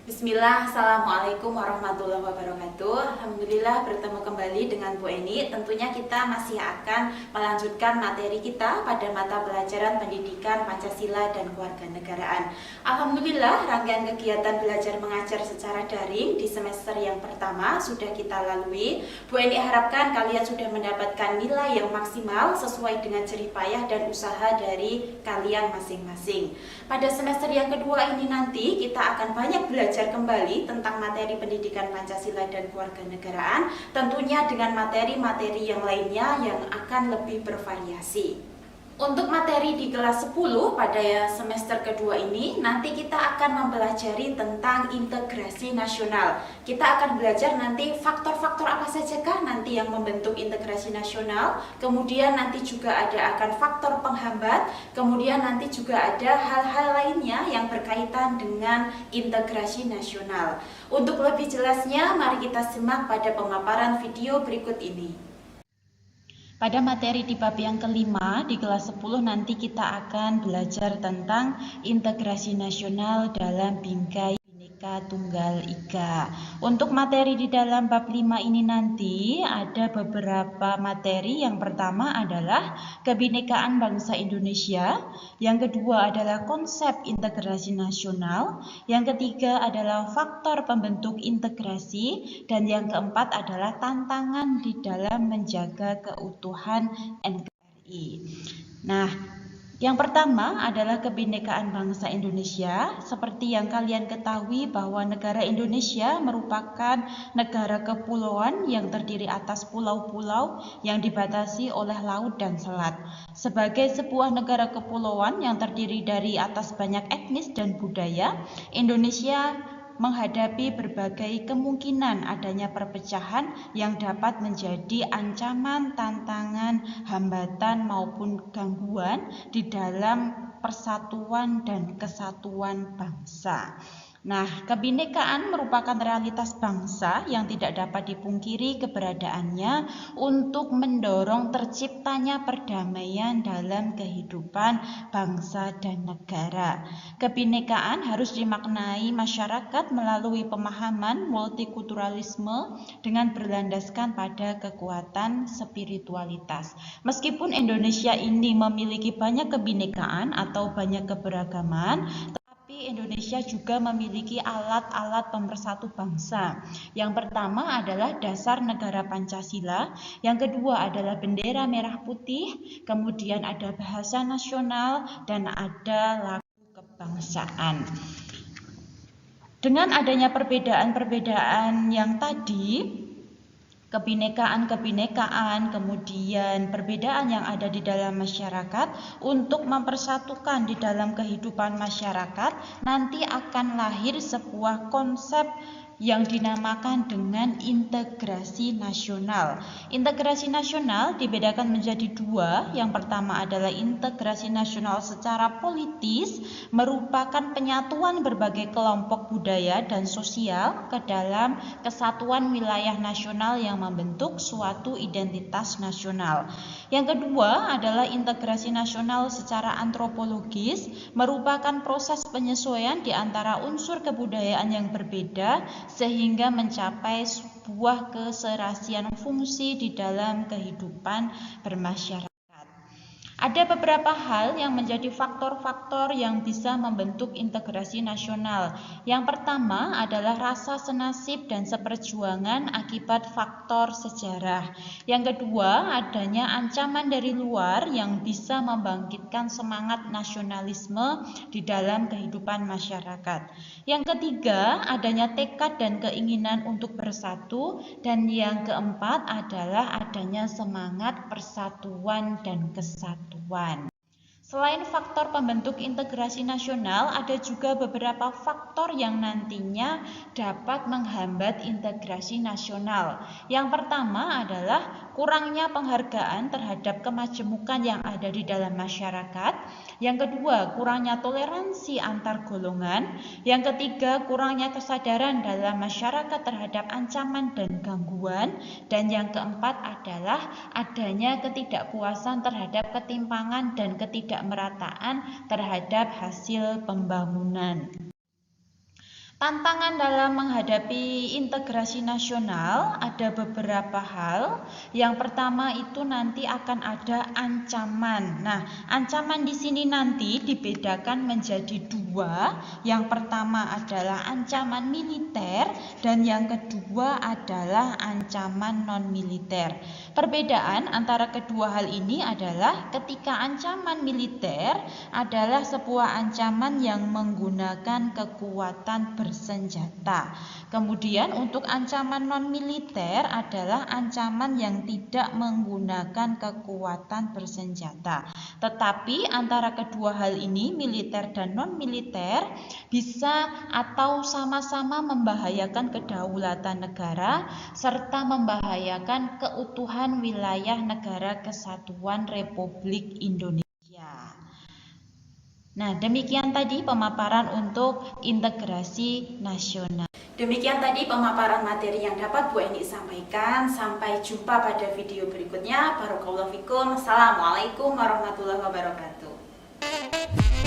Bismillah, Assalamualaikum warahmatullahi wabarakatuh. Alhamdulillah bertemu kembali dengan Bu Eni. Tentunya kita masih akan melanjutkan materi kita pada mata pelajaran pendidikan Pancasila dan Kewarganegaraan. Alhamdulillah rangkaian kegiatan belajar mengajar secara daring di semester yang pertama sudah kita lalui. Bu Eni harapkan kalian sudah mendapatkan nilai yang maksimal sesuai dengan jerih payah dan usaha dari kalian masing-masing. Pada semester yang kedua ini nanti kita akan banyak belajar kembali tentang materi pendidikan Pancasila dan Kewarganegaraan, tentunya dengan materi-materi yang lainnya yang akan lebih bervariasi. Untuk materi di kelas 10 pada semester kedua ini, nanti kita akan mempelajari tentang integrasi nasional. Kita akan belajar nanti faktor-faktor apa sajakah nanti yang membentuk integrasi nasional. Kemudian nanti juga akan faktor penghambat. Kemudian nanti juga ada hal-hal lainnya yang berkaitan dengan integrasi nasional. Untuk lebih jelasnya, mari kita simak pada pemaparan video berikut ini. Pada materi di bab yang kelima di kelas 10 nanti kita akan belajar tentang integrasi nasional dalam bingkai Bhinneka Tunggal Ika. Untuk materi di dalam bab 5 ini nanti ada beberapa materi. Yang pertama adalah kebinekaan bangsa Indonesia, yang kedua adalah konsep integrasi nasional, yang ketiga adalah faktor pembentuk integrasi, dan yang keempat adalah tantangan di dalam menjaga keutuhan NKRI. Nah, yang pertama adalah kebinekaan bangsa Indonesia. Seperti yang kalian ketahui bahwa negara Indonesia merupakan negara kepulauan yang terdiri atas pulau-pulau yang dibatasi oleh laut dan selat. Sebagai sebuah negara kepulauan yang terdiri dari atas banyak etnis dan budaya, Indonesia menghadapi berbagai kemungkinan adanya perpecahan yang dapat menjadi ancaman, tantangan, hambatan maupun gangguan di dalam persatuan dan kesatuan bangsa. Nah, kebinekaan merupakan realitas bangsa yang tidak dapat dipungkiri keberadaannya untuk mendorong terciptanya perdamaian dalam kehidupan bangsa dan negara. Kebinekaan harus dimaknai masyarakat melalui pemahaman multikulturalisme dengan berlandaskan pada kekuatan spiritualitas. Meskipun Indonesia ini memiliki banyak kebinekaan atau banyak keberagaman, Indonesia juga memiliki alat-alat pemersatu bangsa. Yang pertama adalah dasar negara Pancasila, yang kedua adalah bendera merah putih, kemudian ada bahasa nasional, dan ada lagu kebangsaan. Dengan adanya perbedaan-perbedaan yang tadi, kebinekaan, kemudian perbedaan yang ada di dalam masyarakat, untuk mempersatukan di dalam kehidupan masyarakat, nanti akan lahir sebuah konsep yang dinamakan dengan integrasi nasional. Integrasi nasional dibedakan menjadi dua. Yang pertama adalah integrasi nasional secara politis, merupakan penyatuan berbagai kelompok budaya dan sosial ke dalam kesatuan wilayah nasional yang membentuk suatu identitas nasional. Yang kedua adalah integrasi nasional secara antropologis, merupakan proses penyesuaian di antara unsur kebudayaan yang berbeda sehingga mencapai sebuah keserasian fungsi di dalam kehidupan bermasyarakat. Ada beberapa hal yang menjadi faktor-faktor yang bisa membentuk integrasi nasional. Yang pertama adalah rasa senasib dan seperjuangan akibat faktor sejarah. Yang kedua, adanya ancaman dari luar yang bisa membangkitkan semangat nasionalisme di dalam kehidupan masyarakat. Yang ketiga, adanya tekad dan keinginan untuk bersatu. Dan yang keempat adalah adanya semangat persatuan dan kesatuan. Selain faktor pembentuk integrasi nasional, ada juga beberapa faktor yang nantinya dapat menghambat integrasi nasional. Yang pertama adalah kurangnya penghargaan terhadap kemajemukan yang ada di dalam masyarakat. Yang kedua, kurangnya toleransi antar golongan. Yang ketiga, kurangnya kesadaran dalam masyarakat terhadap ancaman dan gangguan. Dan yang keempat adalah adanya ketidakpuasan terhadap ketimpangan dan ketidakmerataan terhadap hasil pembangunan. Tantangan dalam menghadapi integrasi nasional ada beberapa hal. Yang pertama itu nanti akan ada ancaman. Nah, ancaman di sini nanti dibedakan menjadi dua. Yang pertama adalah ancaman militer dan yang kedua adalah ancaman non-militer. Perbedaan antara kedua hal ini adalah ketika ancaman militer adalah sebuah ancaman yang menggunakan kekuatan bersenjata. Kemudian untuk ancaman non-militer adalah ancaman yang tidak menggunakan kekuatan bersenjata. Tetapi antara kedua hal ini, militer dan non-militer, bisa atau sama-sama membahayakan kedaulatan negara serta membahayakan keutuhan wilayah negara kesatuan Republik Indonesia. Nah, demikian tadi pemaparan untuk integrasi nasional. Demikian tadi pemaparan materi yang dapat Bu Eni sampaikan. Sampai jumpa pada video berikutnya. Barakallahu fikum. Assalamualaikum warahmatullahi wabarakatuh.